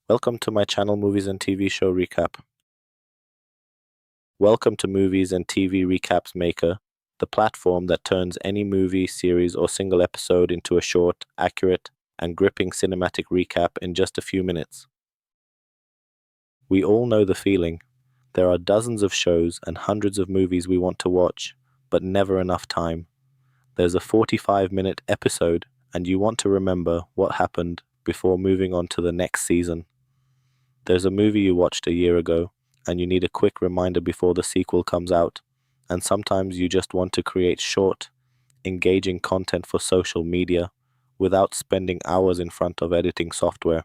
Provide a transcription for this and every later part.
Welcome to my channel Movies and TV Show Recap. Welcome to Movies and TV Recaps Maker, the platform that turns any movie, series, or single episode into a short, accurate, and gripping cinematic recap in just a few minutes. We all know the feeling. There are dozens of shows and hundreds of movies we want to watch, but never enough time. There's a 45-minute episode, and you want to remember what happened before moving on to the next season. There's a movie you watched a year ago, and you need a quick reminder before the sequel comes out, and sometimes you just want to create short, engaging content for social media without spending hours in front of editing software.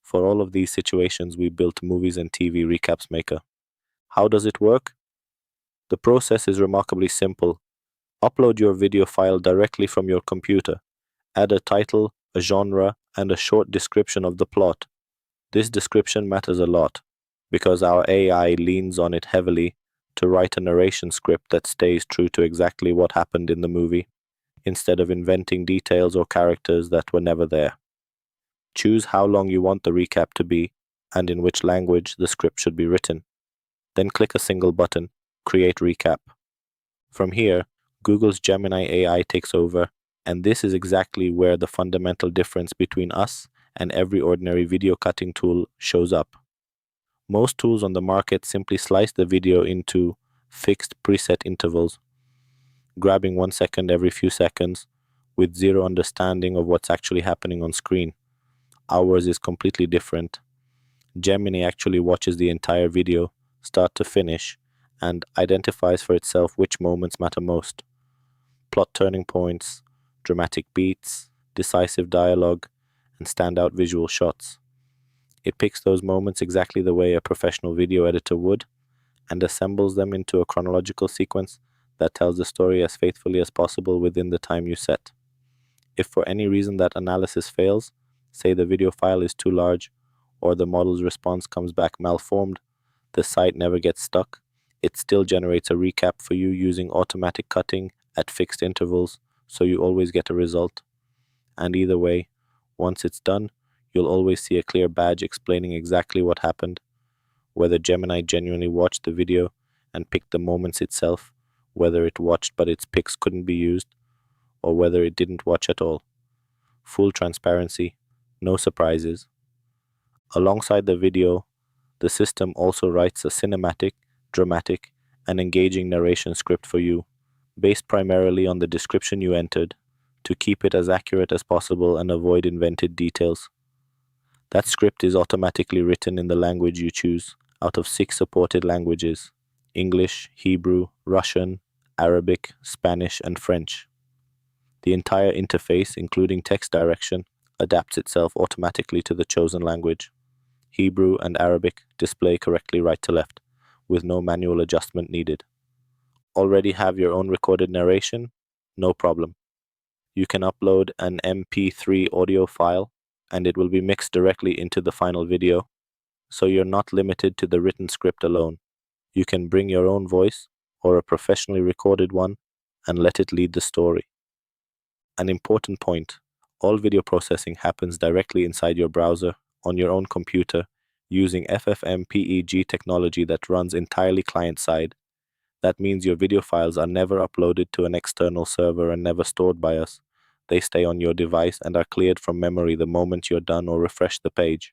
For all of these situations, we built Movies and TV Recaps Maker. How does it work? The process is remarkably simple. Upload your video file directly from your computer. Add a title, a genre, and a short description of the plot. This description matters a lot, because our AI leans on it heavily to write a narration script that stays true to exactly what happened in the movie, instead of inventing details or characters that were never there. Choose how long you want the recap to be, and in which language the script should be written. Then click a single button, Create Recap. From here, Google's Gemini AI takes over, and this is exactly where the fundamental difference between us and every ordinary video cutting tool shows up. Most tools on the market simply slice the video into fixed preset intervals, grabbing 1 second every few seconds, with zero understanding of what's actually happening on screen. Ours is completely different. Gemini actually watches the entire video, start to finish, and identifies for itself which moments matter most. Plot turning points, dramatic beats, decisive dialogue, and standout visual shots. It picks those moments exactly the way a professional video editor would, and assembles them into a chronological sequence that tells the story as faithfully as possible within the time you set. If for any reason that analysis fails, say the video file is too large, or the model's response comes back malformed, the site never gets stuck, it still generates a recap for you using automatic cutting at fixed intervals, so you always get a result. And either way, once it's done, you'll always see a clear badge explaining exactly what happened, whether Gemini genuinely watched the video and picked the moments itself, whether it watched but its picks couldn't be used, or whether it didn't watch at all. Full transparency, no surprises. Alongside the video, the system also writes a cinematic, dramatic, and engaging narration script for you, based primarily on the description you entered, to keep it as accurate as possible and avoid invented details. That script is automatically written in the language you choose, out of 6 supported languages: English, Hebrew, Russian, Arabic, Spanish, and French. The entire interface, including text direction, adapts itself automatically to the chosen language. Hebrew and Arabic display correctly right to left, with no manual adjustment needed. Already have your own recorded narration? No problem. You can upload an MP3 audio file, and it will be mixed directly into the final video, so you're not limited to the written script alone. You can bring your own voice, or a professionally recorded one, and let it lead the story. An important point: all video processing happens directly inside your browser, on your own computer, using FFmpeg technology that runs entirely client-side. That means your video files are never uploaded to an external server and never stored by us. They stay on your device and are cleared from memory the moment you're done or refresh the page.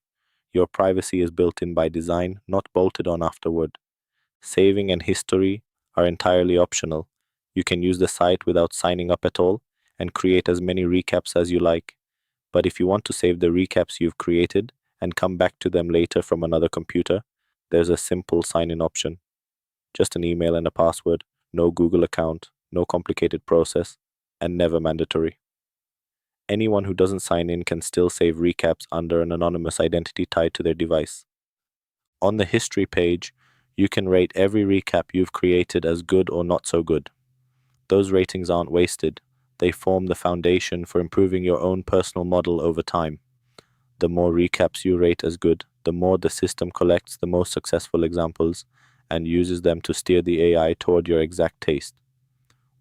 Your privacy is built in by design, not bolted on afterward. Saving and history are entirely optional. You can use the site without signing up at all and create as many recaps as you like. But if you want to save the recaps you've created and come back to them later from another computer, there's a simple sign-in option. Just an email and a password, no Google account, no complicated process, and never mandatory. Anyone who doesn't sign in can still save recaps under an anonymous identity tied to their device. On the history page, you can rate every recap you've created as good or not so good. Those ratings aren't wasted. They form the foundation for improving your own personal model over time. The more recaps you rate as good, the more the system collects the most successful examples and uses them to steer the AI toward your exact taste.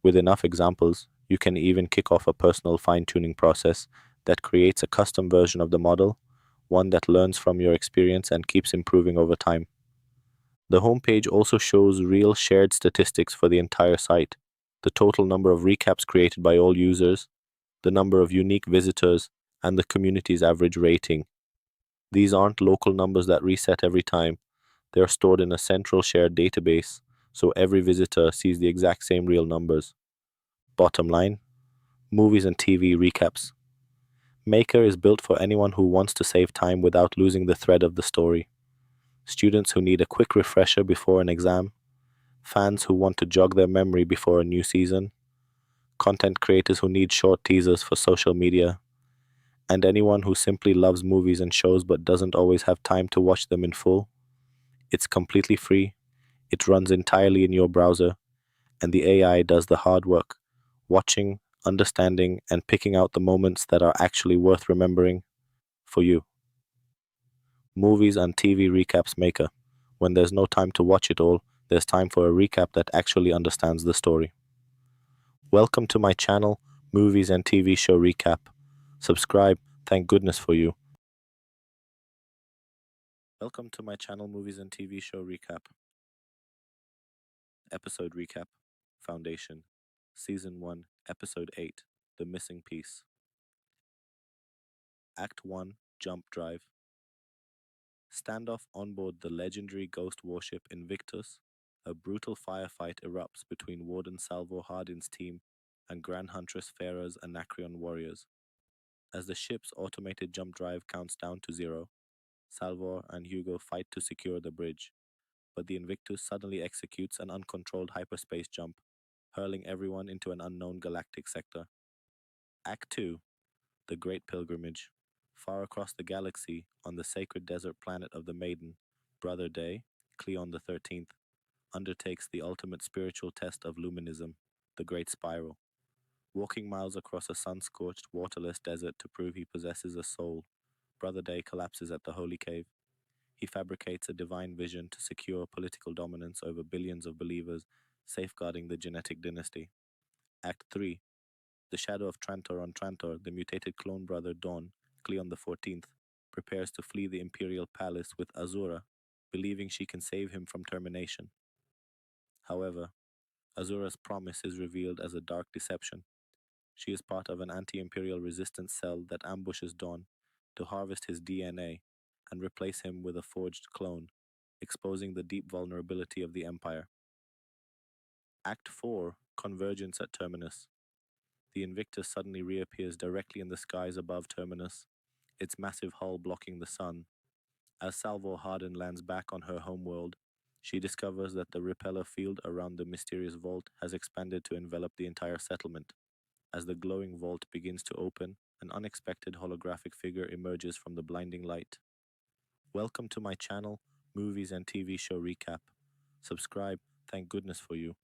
With enough examples, you can even kick off a personal fine-tuning process that creates a custom version of the model, one that learns from your experience and keeps improving over time. The homepage also shows real shared statistics for the entire site, the total number of recaps created by all users, the number of unique visitors, and the community's average rating. These aren't local numbers that reset every time. They are stored in a central shared database, so every visitor sees the exact same real numbers. Bottom line, movies and TV recaps. Maker is built for anyone who wants to save time without losing the thread of the story. Students who need a quick refresher before an exam, fans who want to jog their memory before a new season, content creators who need short teasers for social media, and anyone who simply loves movies and shows but doesn't always have time to watch them in full. It's completely free, it runs entirely in your browser, and the AI does the hard work, watching, understanding, and picking out the moments that are actually worth remembering for you. Movies and TV recaps maker. When there's no time to watch it all, there's time for a recap that actually understands the story. Welcome to my channel, Movies and TV Show Recap. Subscribe, thank goodness for you. Welcome to my channel, Movies and TV Show Recap. Episode Recap, Foundation, Season 1, Episode 8, The Missing Piece. Act 1, Jump Drive. Standoff on board the legendary ghost warship Invictus. A brutal firefight erupts between Warden Salvor Hardin's team and Grand Huntress Farah's Anacreon warriors. As the ship's automated jump drive counts down to 0, Salvor and Hugo fight to secure the bridge, but the Invictus suddenly executes an uncontrolled hyperspace jump, hurling everyone into an unknown galactic sector. Act 2, The Great Pilgrimage. Far across the galaxy, on the sacred desert planet of the Maiden, Brother Day, Cleon the 13th, undertakes the ultimate spiritual test of luminism, the Great Spiral. Walking miles across a sun-scorched, waterless desert to prove he possesses a soul, Brother Day collapses at the Holy Cave. He fabricates a divine vision to secure political dominance over billions of believers, safeguarding the genetic dynasty. Act 3. The shadow of Trantor on Trantor, the mutated clone brother Dawn, Cleon the 14th, prepares to flee the imperial palace with Azura, believing she can save him from termination. However, Azura's promise is revealed as a dark deception. She is part of an anti-imperial resistance cell that ambushes Dawn to harvest his DNA and replace him with a forged clone, exposing the deep vulnerability of the Empire. Act 4, Convergence at Terminus. The Invictus suddenly reappears directly in the skies above Terminus, its massive hull blocking the sun. As Salvor Hardin lands back on her homeworld, she discovers that the repeller field around the mysterious vault has expanded to envelop the entire settlement. As the glowing vault begins to open, an unexpected holographic figure emerges from the blinding light. Welcome to my channel, Movies and TV Show Recap. Subscribe, thank goodness for you.